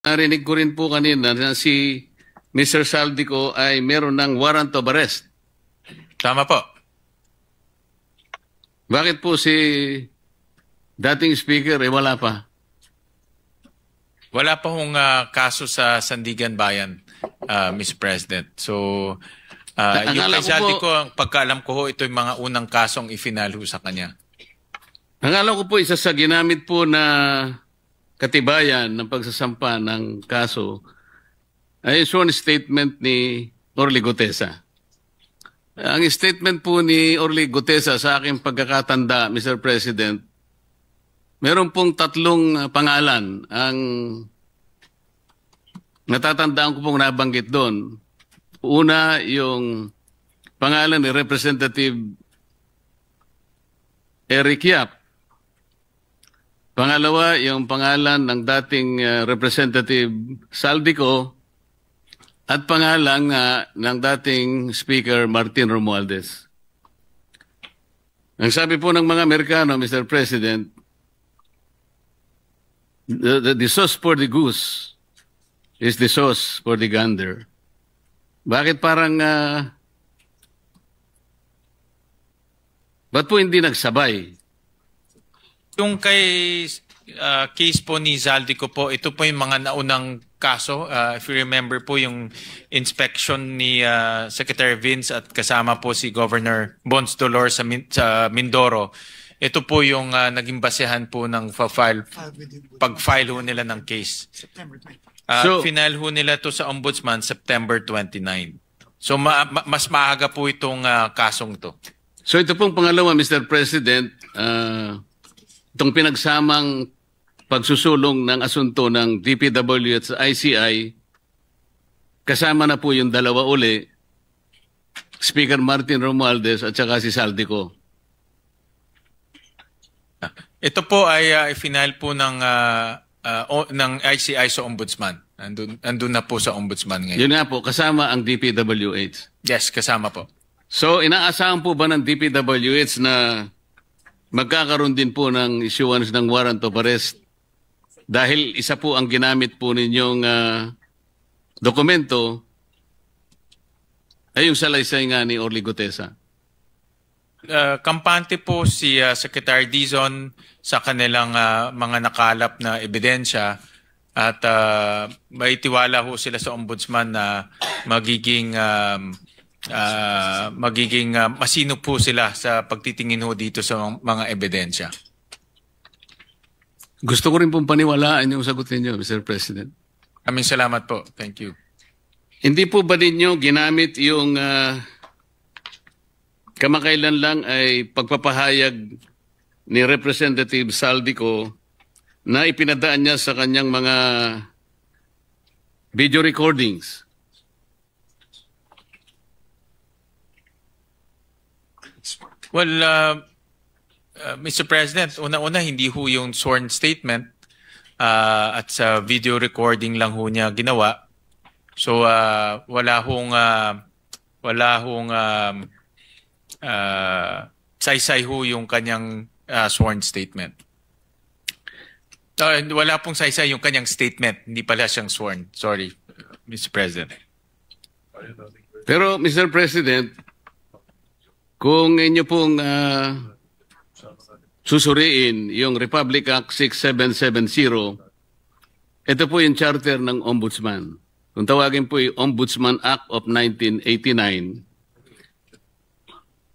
Narinig ko rin po kanina na si Mr. Saldico ay meron ng warrant of arrest. Tama po. Bakit po si dating speaker wala pa? Wala pa hong kaso sa Sandigan Bayan, Mr. President. So, yung kay Saldico, ang pagkaalam ko ho, ito yung mga unang kasong ifinal ho sa kanya. Ang alam ko po, isa sa ginamit po na katibayan ng pagsasampa ng kaso ay sworn statement ni Orly Gutesa. Ang statement po ni Orly Gutesa sa aking pagkakatanda, Mr. President, meron pong tatlong pangalan. Ang natatandaan ko pong nabanggit doon. Una, yung pangalan ni Representative Eric Yap. Pangalawa, yung pangalan ng dating Representative Saldico at pangalan ng dating Speaker Martin Romualdez. Ang sabi po ng mga Amerikano, Mr. President, the sauce for the goose is the sauce for the gander. Bakit parang ba't po hindi nagsabay? Yung kay case po ni Saldico po, ito po yung mga naunang kaso. If you remember po yung inspection ni Secretary Vince at kasama po si Governor Bons Dolor sa Mindoro. Ito po yung naging basehan po ng pag-file ho nila ng case. Final ho nila to sa Ombudsman September 29. So mas maaga po itong kasong to. So ito pong pangalawa, Mr. President, itong pinagsamang pagsusulong ng asunto ng DPW at ICI, kasama na po yung dalawa uli, Speaker Martin Romualdez at saka si Saldico. Ito po ay final po ng ICI sa Ombudsman. Andun na po sa Ombudsman ngayon. Yun nga po, kasama ang DPWH. Yes, kasama po. So inaasahan po ba ng DPWH na magkakaroon din po ng issuance ng warrant of arrest dahil isa po ang ginamit po ninyong dokumento ay yung salaysay nga ni Orly Gutesa? Kampante po si Secretary Dizon sa kanilang mga nakalap na ebidensya at maitiwala ho sila sa Ombudsman na magiging masino po sila sa pagtitingin ho dito sa mga ebidensya. Gusto ko rin pong paniwalaan yung sagot ninyo, Mr. President. Aming salamat po. Thank you. Hindi po ba ninyo ginamit yung kamakailan lang ay pagpapahayag ni Representative Saldico na ipinadaan niya sa kanyang mga video recordings? Well, Mr. President, una-una hindi ho yung sworn statement at sa video recording lang ho niya ginawa. So wala hong saysay ho yung kanyang sworn statement. Wala pong saysay yung kanyang statement, hindi pala siyang sworn. Sorry, Mr. President. Pero Mr. President, kung inyo pong susuriin yung Republic Act 6770, ito po yung charter ng Ombudsman. Kung tawagin po yung Ombudsman Act of 1989,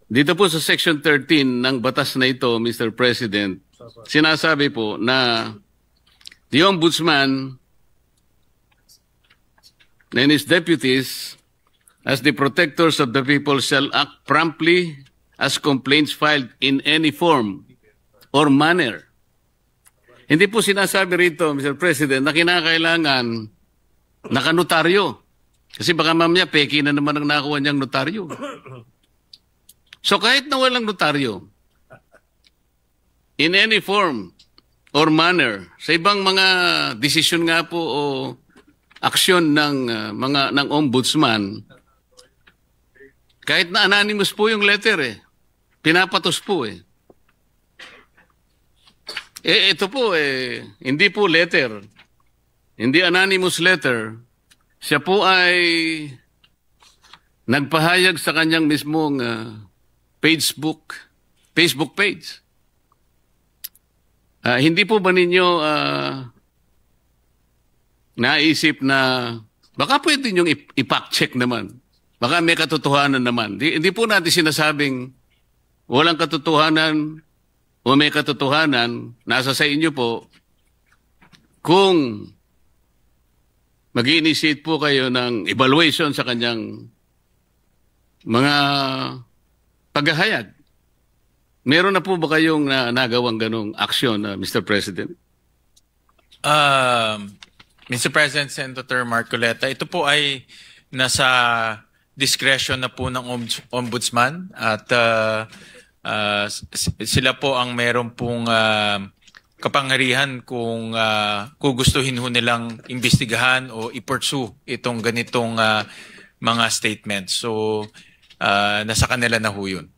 dito po sa Section 13 ng batas na ito, Mr. President, sinasabi po na the Ombudsman and his deputies as the protectors of the people shall act promptly as complaints filed in any form or manner. Hindi po sinasabi rito, Mr. President, na kinakailangan nakanotaryo. Kasi baka mamaya peki na naman ang nakuha niyang notaryo. So kahit na walang notaryo, in any form or manner, sa ibang mga desisyon nga po o aksyon ng ng ombudsman, kahit na anonymous po yung letter pinapatos po ito po hindi po letter. in the anonymous letter, siya po ay nagpahayag sa kanyang mismong Facebook page. Hindi po ba ninyo naisip na baka pwede niyong i-fact-check naman? Baka may katotohanan naman. Hindi po natin sinasabing walang katotohanan o may katotohanan. Nasa sa inyo po kung mag-i-initiate po kayo ng evaluation sa kanyang mga paghahayag. Meron na po ba kayong nagawang ganong aksyon, Mr. President? Mr. President, Senator Marcoleta, ito po ay nasa discretion na po ng ombudsman at sila po ang meron pong kapangyarihan kung gugustuhin ho nilang imbestigahan o i-pursue itong ganitong mga statements. So, nasa kanila na ho yun.